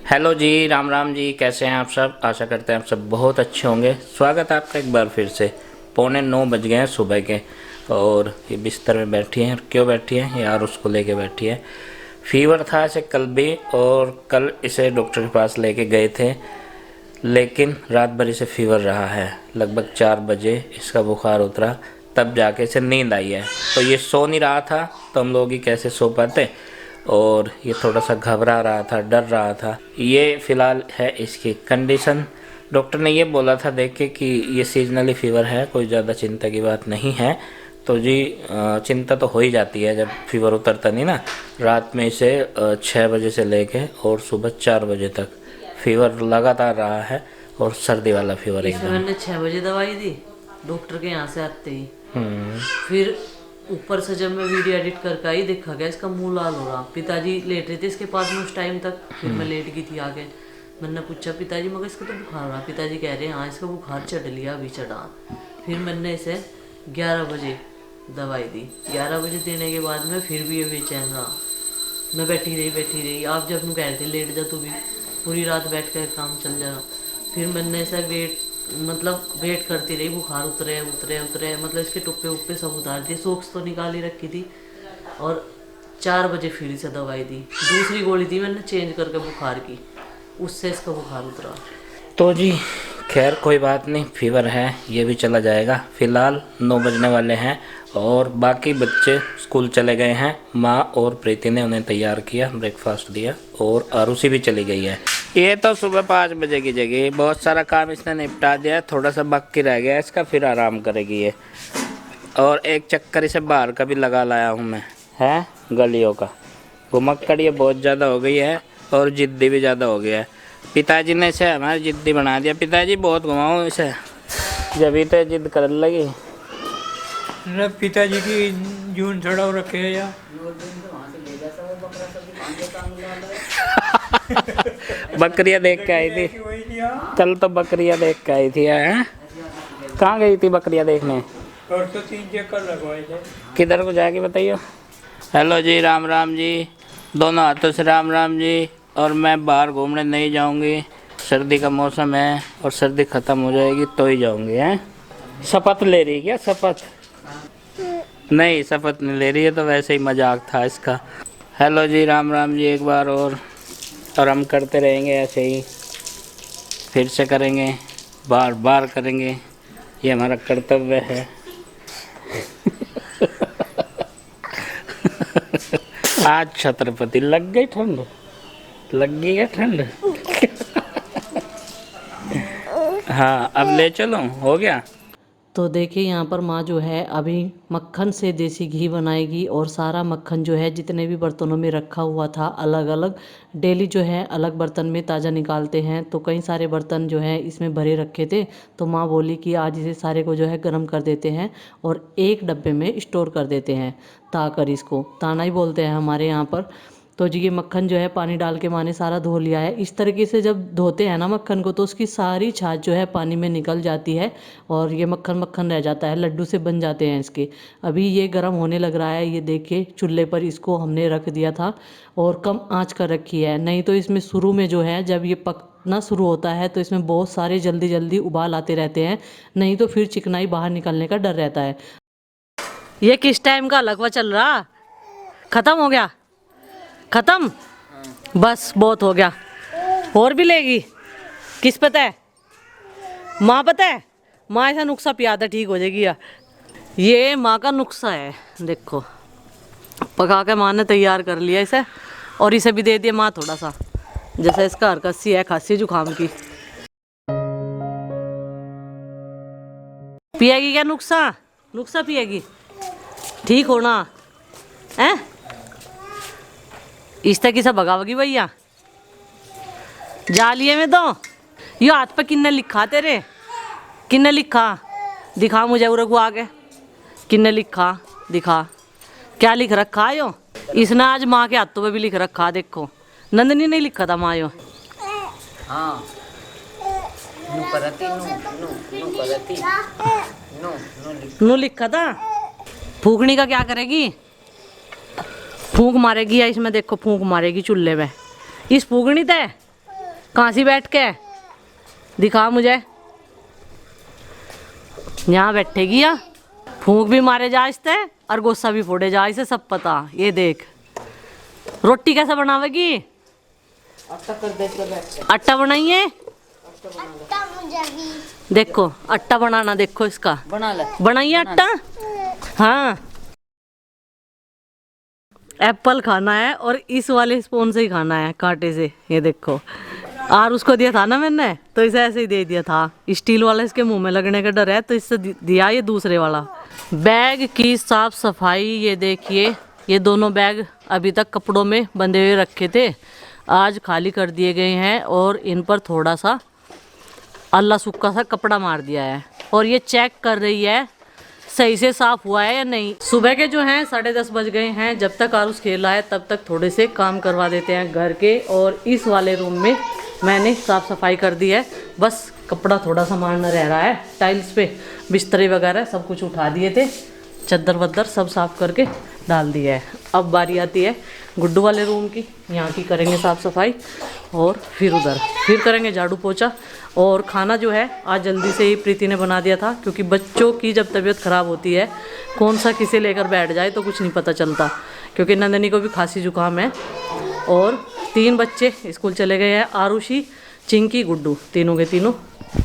Hello जी, राम राम जी। कैसे हैं आप सब? आशा करते हैं आप सब बहुत अच्छे होंगे। स्वागत है आपका एक बार फिर से। 8:45 बज गए हैं सुबह के और ये बिस्तर में बैठी हैं। क्यों बैठी हैं यार? उसको लेके बैठी है। फीवर था इसे कल भी, और कल इसे डॉक्टर के पास लेके गए थे, लेकिन रात भर इसे फीवर रहा है। लगभग 4 बजे इसका बुखार उतरा, तब जाके इसे नींद आई है। तो ये सो नहीं रहा था, तो हम लोग ही कैसे सो पाते। और ये थोड़ा सा घबरा रहा था, डर रहा था। ये फ़िलहाल है इसकी कंडीशन। डॉक्टर ने ये बोला था देख के कि ये सीजनली फ़ीवर है, कोई ज़्यादा चिंता की बात नहीं है। तो जी चिंता तो हो ही जाती है जब फीवर उतरता नहीं ना। रात में इसे 6 बजे से लेके और सुबह 4 बजे तक फीवर लगातार रहा है, और सर्दी वाला फीवर इसमें एकदम। मैंने 6 बजे दवाई दी डॉक्टर के यहाँ से आते ही। फिर ऊपर से जब मैं वीडियो एडिट करके आई, देखा गया इसका मुंह लाल हो रहा। पिताजी लेट रहे थे इसके पास में उस टाइम तक। फिर मैं लेट गई थी आगे। मैंने पूछा पिताजी मगर इसको तो बुखार हो रहा। पिताजी कह रहे हैं हाँ इसका बुखार चढ़ लिया, अभी चढ़ा। फिर मैंने इसे 11 बजे दवाई दी। 11 बजे देने के बाद में फिर भी ये बेचैन रहा। मैं बैठी रही। आप जब कह रहे थे लेट जा, तू भी पूरी रात बैठ कर काम चल जाना। फिर मैंने ऐसा वेट करती रही, बुखार उतरे मतलब इसके टुप्पे उपे सब उतार दिए, सोक्स तो निकाल ही रखी थी। और 4 बजे फिर से दवाई दी। दूसरी गोली दी मैंने चेंज करके बुखार की, उससे इसका बुखार उतरा। तो जी खैर कोई बात नहीं, फीवर है ये भी चला जाएगा। फ़िलहाल 9 बजने वाले हैं और बाकी बच्चे स्कूल चले गए हैं। माँ और प्रीति ने उन्हें तैयार किया, ब्रेकफास्ट दिया, और आरुषि भी चली गई है। ये तो सुबह 5 बजे की जगह बहुत सारा काम इसने निपटा दिया है। थोड़ा सा बाकी रह गया इसका, फिर आराम करेगी ये। और एक चक्कर इसे बाहर का भी लगा लाया हूँ मैं, है गलियों का। घुमक्कड़ ये बहुत ज़्यादा हो गई है और ज़िद्दी भी ज़्यादा हो गया है। पिताजी ने इसे हमारे ज़िद्दी बना दिया। पिताजी बहुत घुमाओ इसे, जब ही तो जिद करने लगी। पिताजी की जून थोड़ा रखे है या बकरियाँ देख के आई थी कल, तो बकरियाँ देख के आई थी। हैं कहाँ गई थी बकरियाँ देखने? और तो 3 चक्कर लगवाए थे। किधर को जाके बताइए। हेलो जी, राम राम जी। दोनों हाथों से राम राम जी। और मैं बाहर घूमने नहीं जाऊंगी, सर्दी का मौसम है और सर्दी ख़त्म हो जाएगी तो ही जाऊंगी। हैं शपथ ले रही है क्या? शपथ नहीं, शपथ नहीं ले रही है, तो वैसे ही मजाक था इसका। हेलो जी, राम राम जी एक बार और हम करते रहेंगे ऐसे ही, फिर से करेंगे, बार बार करेंगे, ये हमारा कर्तव्य है। आज छत्रपति लग गई ठंड, लग गई है ठंड। हाँ अब ले चलो, हो गया। तो देखिए यहाँ पर माँ जो है अभी मक्खन से देसी घी बनाएगी, और सारा मक्खन जो है जितने भी बर्तनों में रखा हुआ था अलग अलग, डेली जो है अलग बर्तन में ताज़ा निकालते हैं। तो कई सारे बर्तन जो है इसमें भरे रखे थे, तो माँ बोली कि आज इसे सारे को जो है गर्म कर देते हैं और एक डब्बे में स्टोर कर देते हैं। ताकर इसको ताना ही बोलते हैं हमारे यहाँ पर। तो जी ये मक्खन जो है पानी डाल के माँ ने सारा धो लिया है। इस तरीके से जब धोते हैं ना मक्खन को, तो उसकी सारी छाछ जो है पानी में निकल जाती है और ये मक्खन मक्खन रह जाता है, लड्डू से बन जाते हैं इसके। अभी ये गर्म होने लग रहा है, ये देखिए चूल्हे पर इसको हमने रख दिया था और कम आंच कर रखी है। नहीं तो इसमें शुरू में जो है जब ये पकना शुरू होता है तो इसमें बहुत सारे जल्दी जल्दी उबाल आते रहते हैं, नहीं तो फिर चिकनाई बाहर निकलने का डर रहता है। ये किस टाइम का हलवा चल रहा? खत्म हो गया? खत्म? बस बहुत हो गया। और भी लेगी? किस पता है? माँ पता है? माँ ऐसा नुस्खा पिया था ठीक हो जाएगी। ये माँ का नुस्खा है, देखो पका के माँ ने तैयार कर लिया इसे, और इसे भी दे दिया माँ थोड़ा सा, जैसे इसका हरकत है खांसी जुकाम की। पिएगी क्या नुस्खा? नुस्खा पिएगी? ठीक होना है? इस तक से भगावगी भैया जालिए में। तो ये हाथ पे किन्ने लिखा तेरे? किन्ने लिखा? दिखा मुझे उरे को आगे, किन्ने लिखा दिखा। क्या लिख रखा है यो? इसने आज माँ के हाथों पे भी लिख रखा, देखो नंदनी नहीं लिखा था माँ यो। हाँ नु करती नू लिखा था। फूकनी का क्या करेगी? फूंक मारेगी या इसमें देखो फूंक मारेगी चूल्हे में। इस फूकनी ते कहाँ सी बैठ के दिखा मुझे। यहाँ बैठेगी या फूंक भी मारे जा इससे और गुस्सा भी फोड़े जा, इसे सब पता। ये देख रोटी कैसे बनावेगी। आटा बनाइए। देखो आटा बनाना, देखो इसका बना ले। बनाइए आटा। हाँ एप्पल खाना है और इस वाले स्पून से ही खाना है, कांटे से। ये देखो और उसको दिया था ना मैंने, तो इसे ऐसे ही दे दिया था। स्टील वाला इसके मुंह में लगने का डर है, तो इससे दिया ये दूसरे वाला। बैग की साफ सफाई, ये देखिए ये दोनों बैग अभी तक कपड़ों में बंधे हुए रखे थे, आज खाली कर दिए गए हैं और इन पर थोड़ा सा अल्लाह सुक्का सा कपड़ा मार दिया है। और ये चेक कर रही है सही से साफ हुआ है या नहीं। सुबह के जो हैं 10:30 बज गए हैं। जब तक आरुष खेला है तब तक थोड़े से काम करवा देते हैं घर के। और इस वाले रूम में मैंने साफ सफाई कर दी है, बस कपड़ा थोड़ा सा मारना रह रहा है। टाइल्स पे बिस्तरे वगैरह सब कुछ उठा दिए थे, चद्दर वद्दर सब साफ करके डाल दिया है। अब बारी आती है गुड्डू वाले रूम की, यहाँ की करेंगे साफ सफाई और फिर उधर फिर करेंगे झाड़ू पोछा। और खाना जो है आज जल्दी से ही प्रीति ने बना दिया था, क्योंकि बच्चों की जब तबीयत ख़राब होती है कौन सा किसे लेकर बैठ जाए तो कुछ नहीं पता चलता, क्योंकि नंदनी को भी खांसी जुकाम है। और 3 बच्चे स्कूल चले गए हैं, आरुषी, चिंकी, गुड्डू, तीनों के तीनों।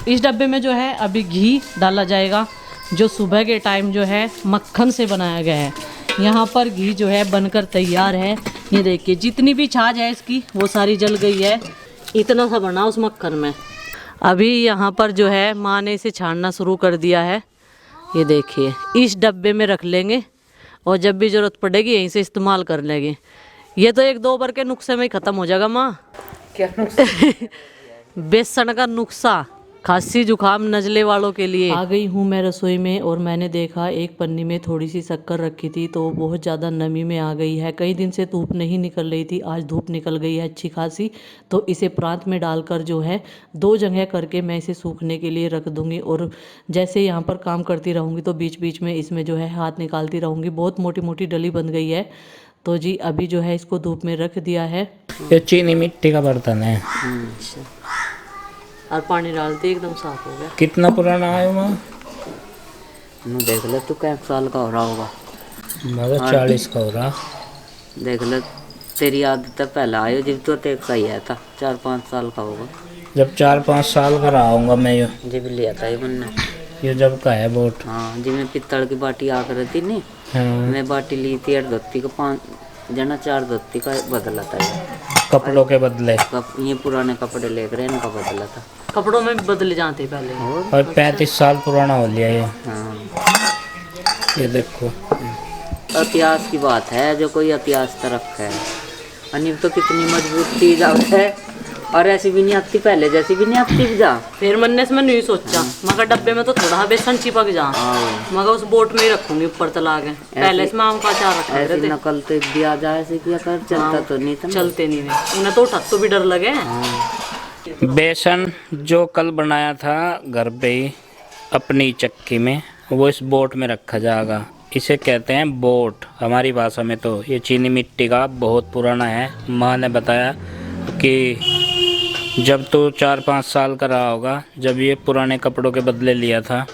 इस डब्बे में जो है अभी घी डाला जाएगा, जो सुबह के टाइम जो है मक्खन से बनाया गया है। यहाँ पर घी जो है बनकर तैयार है। ये देखिए जितनी भी छाछ है इसकी वो सारी जल गई है, इतना सा बना उस मक्खन में। अभी यहाँ पर जो है माँ ने इसे छानना शुरू कर दिया है। ये देखिए इस डब्बे में रख लेंगे और जब भी ज़रूरत पड़ेगी यहीं से इस्तेमाल कर लेंगे। ये तो 1-2 बार के नुस्खे में ही ख़त्म हो जाएगा माँ। क्या नुकसान? बेसन का नुस्खा खांसी जुकाम नजले वालों के लिए। आ गई हूँ मैं रसोई में और मैंने देखा एक पन्नी में थोड़ी सी शक्कर रखी थी, तो बहुत ज़्यादा नमी में आ गई है। कई दिन से धूप नहीं निकल रही थी, आज धूप निकल गई है अच्छी खासी। तो इसे प्रांत में डालकर जो है 2 जगह करके मैं इसे सूखने के लिए रख दूँगी। और जैसे यहाँ पर काम करती रहूँगी तो बीच बीच में इसमें जो है हाथ निकालती रहूँगी। बहुत मोटी मोटी डली बन गई है, तो जी अभी जो है इसको धूप में रख दिया है। ये चीनी मिट्टी का बर्तन है और पानी डालते एकदम साफ हो गया। कितना पुराना है माँ? देख ले तू क्या साल का हो रहा होगा। मतलब 40 का हो रहा। देख ले तेरी आदत पहला आयो जब तो तेरे का ही आया था, 4-5 साल का होगा जब 4-5 साल का रहा हूँगा मैं। जब लिया था ये मैंने, ये जब का है बोट। हाँ जब मैं पित्तल की बाटी आकर रहती नहीं, हाँ। मैं बाटी ली थी 8 धोती का 5 जना 4 धोती का बदला था ये। कपड़ों के बदले। ये पुराने कपड़े लेकर इनका बदला था। कपड़ों में बदले जाते पहले। और 35 साल पुराना हो लिया ये। हाँ ये देखो इतिहास की बात है, जो कोई इतिहास तरफ है। अनिल तो कितनी मजबूत चीज है, और ऐसी भी नहीं आती पहले जैसी भी नहीं आती जा। फिर मैंने इसमें नहीं सोचा, मगर डब्बे में तो थोड़ा बेसन चिपक जा, मगर उस बोट में ही रखूंगी ऊपर तला के। पहले इसमें आम का अचार रखा ऐसी नकल तो दिया जाए ऐसे किया कर, चलता तो नहीं था। चलते नहीं थे उन्हें तो उठा तो भी डर लगे। बेसन जो कल बनाया था घर पे ही अपनी चक्की में, वो इस बोट में रखा जाएगा। इसे कहते हैं बोट हमारी भाषा में। तो ये चीनी मिट्टी का बहुत पुराना है। माँ ने बताया कि जब तो 4-5 साल का रहा होगा जब ये पुराने कपड़ों के बदले लिया था,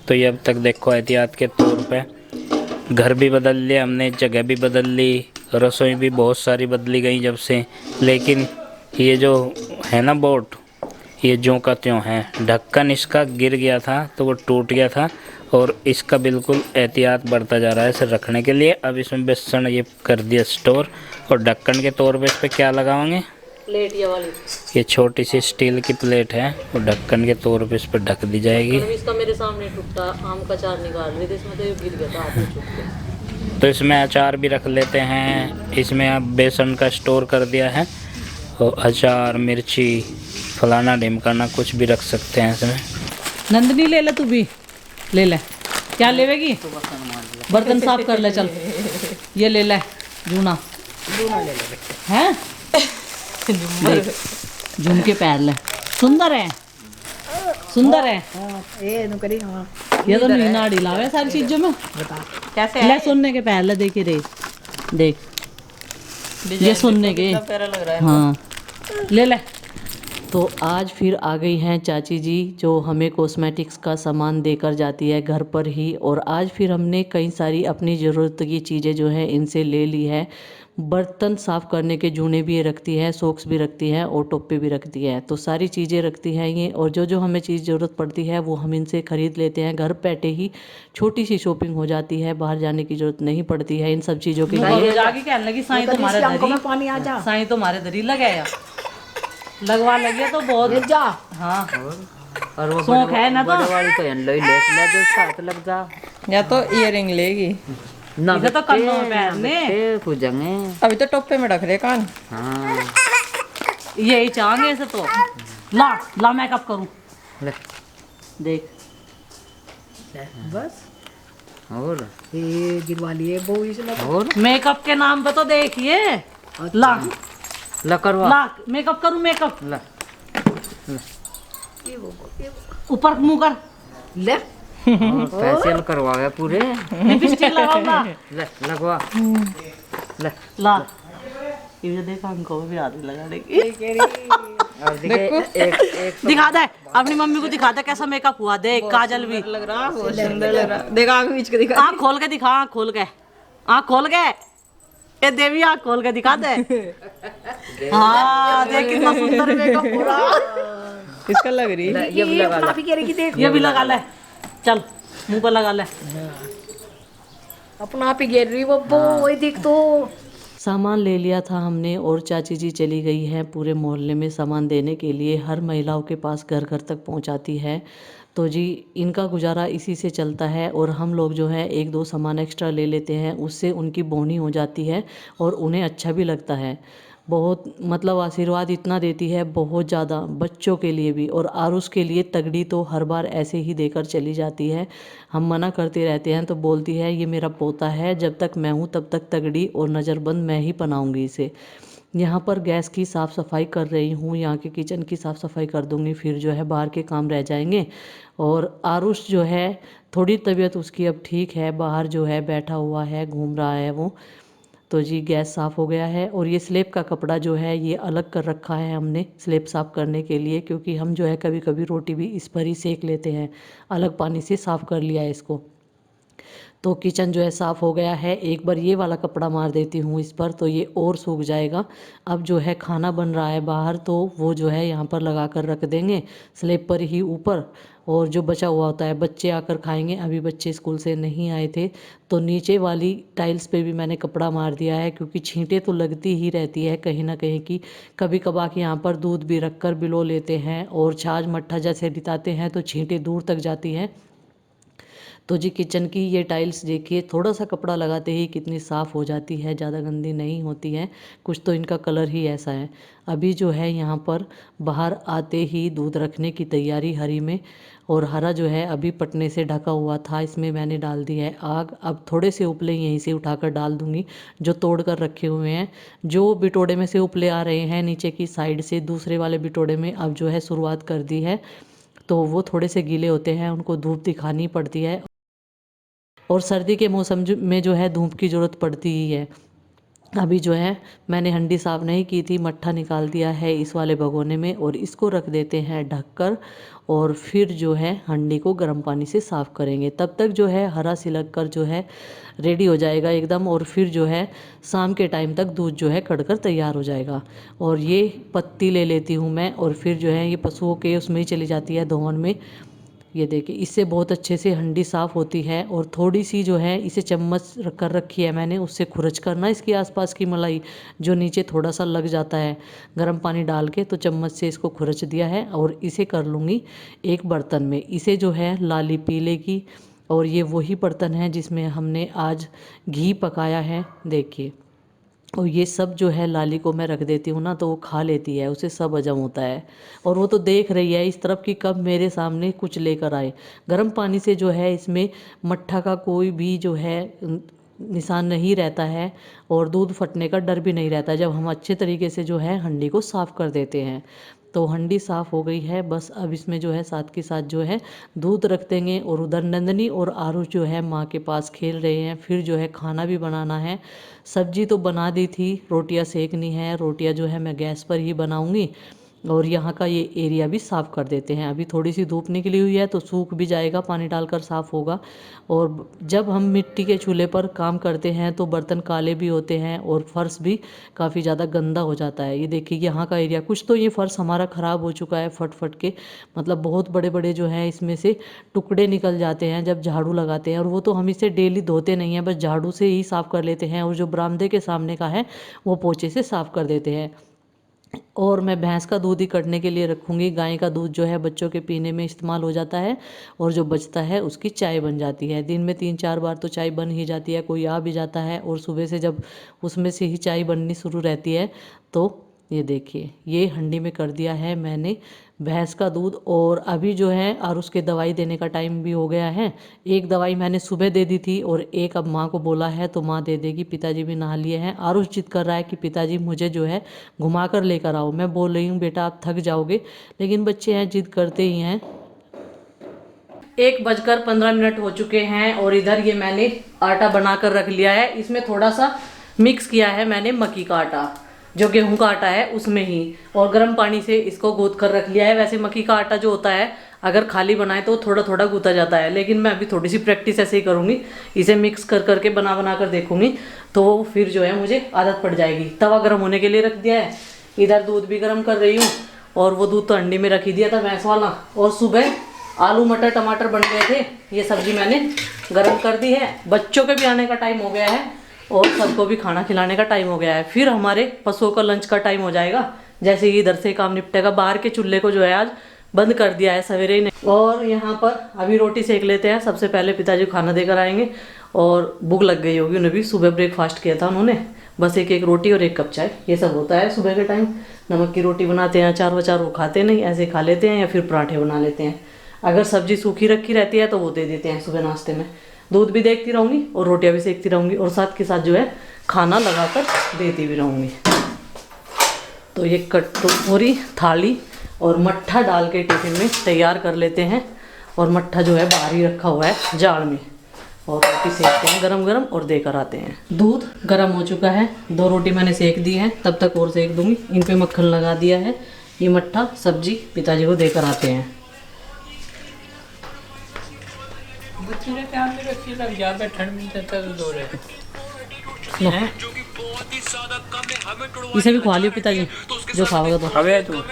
तो ये अब तक देखो एहतियात के तौर पे घर भी बदल लिया हमने, जगह भी बदल ली, रसोई भी बहुत सारी बदली गई जब से। लेकिन ये जो है ना बोट, ये ज्यों का त्यों है। ढक्कन इसका गिर गया था तो वो टूट गया था, और इसका बिल्कुल एहतियात बढ़ता जा रहा है इसे रखने के लिए। अब इसमें बेसन ये कर दिया स्टोर, और ढक्कन के तौर पे इस पर क्या लगाएंगे? प्लेट ये वाली, ये छोटी सी स्टील की प्लेट है, वो ढक्कन के तौर पे इस पर ढक दी जाएगी। इसका मेरे सामने टूटा आम का अचार निकाल रही थी, इसमें तो ये गिर गया था हाथ में छूट के। तो इसमें अचार भी रख लेते हैं। इसमें आप बेसन का स्टोर कर दिया है, और अचार, मिर्ची, फलाना ढिमकाना कुछ भी रख सकते हैं इसमें। नंदनी ले ले, तू भी ले ले। क्या लेवेगी? बर्तन साफ कर ले चल। ये ले ले जूना ले ले हैं। झुमके पैर ले, सुंदर है सुंदर है। ये तो नहीं नाड़ी लावे सारी चीजों में। कैसे ले सोने के पैर ले, देखिए रे देख, ये सोने के। हाँ ले ले, तो आज फिर आ गई हैं चाची जी, जो हमें कॉस्मेटिक्स का सामान देकर जाती है घर पर ही। और आज फिर हमने कई सारी अपनी ज़रूरत की चीज़ें जो है इनसे ले ली है। बर्तन साफ़ करने के जूने भी ये रखती है, सॉक्स भी रखती है और टोपे भी रखती है। तो सारी चीज़ें रखती हैं ये। और जो जो हमें चीज़ ज़रूरत पड़ती है वो हम इनसे ख़रीद लेते हैं। घर बैठे ही छोटी सी शॉपिंग हो जाती है, बाहर जाने की ज़रूरत नहीं पड़ती है इन सब चीज़ों के लिए। जाके कहने लगी साईं तुम्हारे धरी पानी आ जा, साईं तुम्हारे धरी लगाया लगवा लगे तो बहुत जा। हाँ और वो शौक है ना तो बड़ा वाली तो लो ही लेस ले जो साथ लग जा या तो इयरिंग लेगी। ना इसे तो कन्नों में पहनने पूजेंगे। अभी तो टोपे में रख रहे कान। हाँ यही चाहेंगे इसे तो। ला ला मेकअप करूं ले देख बस और ये गिरवा लिए वो इसने। और मेकअप के नाम पे तो देखिए। ला ला करवा ला मेकअप करूं मेकअप। ला ऊपर मुंह कर ले और फेशियल करवावे पूरे। लिपस्टिक लगाऊंगा। ले लगवा ले ला ये देखा हमको भी आदमी लगा देगी। और देखे एक दिखा दे अपनी मम्मी को, दिखा दे कैसा मेकअप हुआ। देख काजल भी लग रहा है, बहुत सुंदर लग रहा है। देखा आगे बीच के दिखा। आँख खोल के दिखा, आँख खोल के, आँख खोल के। ये देवी आँख खोल के दिखा दे। हाँ देख कितना सुंदर मेकअप पूरा। इसका लग रही है। ये भी लगा ला ये भी लगा ले, चल मुंह पर लगा ले। अपना आप ही गिर रही वो वही देख तो। सामान ले लिया था हमने और चाची जी चली गई हैं पूरे मोहल्ले में सामान देने के लिए। हर महिलाओं के पास घर घर तक पहुंचाती है। तो जी इनका गुजारा इसी से चलता है। और हम लोग जो है एक दो सामान एक्स्ट्रा ले लेते हैं, उससे उनकी बोनी हो जाती है और उन्हें अच्छा भी लगता है। बहुत मतलब आशीर्वाद इतना देती है, बहुत ज़्यादा, बच्चों के लिए भी। और आरुष के लिए तगड़ी तो हर बार ऐसे ही देकर चली जाती है। हम मना करते रहते हैं तो बोलती है ये मेरा पोता है, जब तक मैं हूँ तब तक तगड़ी और नज़रबंद मैं ही पहनाऊँगी इसे। यहाँ पर गैस की साफ़ सफाई कर रही हूँ, यहाँ के किचन की साफ़ सफाई कर दूँगी, फिर जो है बाहर के काम रह जाएंगे। और आरुष जो है थोड़ी तबीयत उसकी अब ठीक है, बाहर जो है बैठा हुआ है, घूम रहा है वो। तो जी गैस साफ़ हो गया है। और ये स्लेब का कपड़ा जो है ये अलग कर रखा है हमने स्लेब साफ़ करने के लिए, क्योंकि हम जो है कभी कभी रोटी भी इस पर ही सेक लेते हैं। अलग पानी से साफ़ कर लिया है इसको। तो किचन जो है साफ़ हो गया है। एक बार ये वाला कपड़ा मार देती हूँ इस पर तो ये और सूख जाएगा। अब जो है खाना बन रहा है बाहर, तो वो जो है यहाँ पर लगा कर रख देंगे स्लेब पर ही ऊपर। और जो बचा हुआ होता है बच्चे आकर खाएंगे। अभी बच्चे स्कूल से नहीं आए थे तो नीचे वाली टाइल्स पे भी मैंने कपड़ा मार दिया है, क्योंकि छींटे तो लगती ही रहती है कहीं ना कहीं की। कभी कभार यहाँ पर दूध भी रख कर बिलो लेते हैं और छाछ मट्ठा जैसे बिताते हैं तो छींटे दूर तक जाती हैं। तो जी किचन की ये टाइल्स देखिए, थोड़ा सा कपड़ा लगाते ही कितनी साफ़ हो जाती है, ज़्यादा गंदी नहीं होती है। कुछ तो इनका कलर ही ऐसा है। अभी जो है यहाँ पर बाहर आते ही दूध रखने की तैयारी हरी में। और हरा जो है अभी पटने से ढका हुआ था, इसमें मैंने डाल दी है आग। अब थोड़े से उपले यहीं से उठाकर डाल दूँगी जो तोड़ कर रखे हुए हैं। जो बिटोड़े में से उपले आ रहे हैं नीचे की साइड से, दूसरे वाले बिटोड़े में अब जो है शुरुआत कर दी है। तो वो थोड़े से गीले होते हैं, उनको धूप दिखानी पड़ती है। और सर्दी के मौसम में जो है धूप की ज़रूरत पड़ती ही है। अभी जो है मैंने हंडी साफ़ नहीं की थी, मट्ठा निकाल दिया है इस वाले भगोने में और इसको रख देते हैं ढककर। और फिर जो है हंडी को गर्म पानी से साफ़ करेंगे। तब तक जो है हरा सिलक कर जो है रेडी हो जाएगा एकदम। और फिर जो है शाम के टाइम तक दूध जो है कढ़कर तैयार हो जाएगा। और ये पत्ती ले लेती हूँ मैं और फिर जो है ये पशुओं के उसमें ही चली जाती है धोवन में। ये देखिए इससे बहुत अच्छे से हंडी साफ़ होती है। और थोड़ी सी जो है इसे चम्मच कर रखी है मैंने, उससे खुरच करना इसके आसपास की मलाई जो नीचे थोड़ा सा लग जाता है गर्म पानी डाल के, तो चम्मच से इसको खुरच दिया है। और इसे कर लूँगी एक बर्तन में। इसे जो है लाली पी लेगी। और ये वही बर्तन है जिसमें हमने आज घी पकाया है, देखिए। और ये सब जो है लाली को मैं रख देती हूँ ना तो वो खा लेती है, उसे सब हजम होता है। और वो तो देख रही है इस तरफ कि कब मेरे सामने कुछ लेकर आए। गर्म पानी से जो है इसमें मट्ठा का कोई भी जो है निशान नहीं रहता है और दूध फटने का डर भी नहीं रहता जब हम अच्छे तरीके से जो है हंडी को साफ़ कर देते हैं। तो हंडी साफ़ हो गई है, बस अब इसमें जो है साथ के साथ जो है दूध रख देंगे। और उधर नंदनी और आरुष जो है माँ के पास खेल रहे हैं। फिर जो है खाना भी बनाना है। सब्जी तो बना दी थी, रोटियां सेकनी है। रोटियां जो है मैं गैस पर ही बनाऊंगी। और यहाँ का ये एरिया भी साफ़ कर देते हैं। अभी थोड़ी सी धूप निकली हुई है तो सूख भी जाएगा, पानी डालकर साफ़ होगा। और जब हम मिट्टी के चूल्हे पर काम करते हैं तो बर्तन काले भी होते हैं और फर्श भी काफ़ी ज़्यादा गंदा हो जाता है। ये देखिए यहाँ का एरिया, कुछ तो ये फर्श हमारा ख़राब हो चुका है फट फट के, मतलब बहुत बड़े बड़े जो हैं इसमें से टुकड़े निकल जाते हैं जब झाड़ू लगाते हैं। और वो तो हम इसे डेली धोते नहीं हैं, बस झाड़ू से ही साफ़ कर लेते हैं। और जो बरामदे के सामने का है वो पोछे से साफ़ कर देते हैं। और मैं भैंस का दूध ही कटने के लिए रखूँगी। गाय का दूध जो है बच्चों के पीने में इस्तेमाल हो जाता है और जो बचता है उसकी चाय बन जाती है। दिन में 3-4 बार तो चाय बन ही जाती है, कोई आ भी जाता है और सुबह से जब उसमें से ही चाय बननी शुरू रहती है। तो ये देखिए ये हंडी में कर दिया है मैंने भैंस का दूध। और अभी जो है और उसके दवाई देने का टाइम भी हो गया है। एक दवाई मैंने सुबह दे दी थी और एक अब माँ को बोला है तो माँ दे देगी। पिताजी भी नहा लिए हैं। आरुष जिद कर रहा है कि पिताजी मुझे जो है घुमा कर लेकर आओ। मैं बोल रही हूँ बेटा आप थक जाओगे, लेकिन बच्चे हैं जिद करते ही हैं। 1:15 हो चुके हैं और इधर ये मैंने आटा बना कर रख लिया है। इसमें थोड़ा सा मिक्स किया है मैंने मक्की का आटा, जो गेहूं का आटा है उसमें ही, और गर्म पानी से इसको गूंथ कर रख लिया है। वैसे मक्की का आटा जो होता है अगर खाली बनाए तो थोड़ा थोड़ा गूंथा जाता है, लेकिन मैं अभी थोड़ी सी प्रैक्टिस ऐसे ही करूँगी। इसे मिक्स कर करके बना कर देखूँगी तो फिर जो है मुझे आदत पड़ जाएगी। तवा गर्म होने के लिए रख दिया है, इधर दूध भी गर्म कर रही हूँ। और वो दूध तो अंडी में रख ही दिया था भैंस वाला। और सुबह आलू मटर टमाटर बन गए थे, ये सब्जी मैंने गर्म कर दी है। बच्चों के भी आने का टाइम हो गया है और सबको भी खाना खिलाने का टाइम हो गया है। फिर हमारे पशुओं का लंच का टाइम हो जाएगा। जैसे ही इधर से काम निपटेगा, बाहर के चूल्हे को जो है आज बंद कर दिया है सवेरे ही नहीं। और यहाँ पर अभी रोटी सेक लेते हैं। सबसे पहले पिताजी को खाना देकर आएंगे और भूख लग गई होगी उन्हें भी, सुबह ब्रेकफास्ट किया था उन्होंने। बस एक रोटी और 1 कप चाय, ये सब होता है सुबह के टाइम। नमक की रोटी बनाते हैं, अचार वचार वो खाते नहीं, ऐसे खा लेते हैं या फिर पराठे बना लेते हैं। अगर सब्जी सूखी रखी रहती है तो वो दे देते हैं सुबह नाश्ते में। दूध भी देखती रहूँगी और रोटियाँ भी सेकती रहूँगी और साथ के साथ जो है खाना लगाकर देती भी रहूँगी। तो ये कटोरी थाली और मट्ठा डाल के टिफिन में तैयार कर लेते हैं। और मट्ठा जो है बाहर ही रखा हुआ है जाड़ में, और रोटी सेकते हैं गरम गरम और देकर आते हैं। दूध गरम हो चुका है, 2 रोटी मैंने सेक दी है, तब तक और सेक दूंगी। इन पे मक्खन लगा दिया है। ये मट्ठा सब्जी पिताजी को देकर आते हैं। बच्चे ने ध्यान में रखी लग जाता, ठंड में जाता तो दो रहे। इसे भी खवा लियो पिताजी, जो खाओगे तो। हवे तू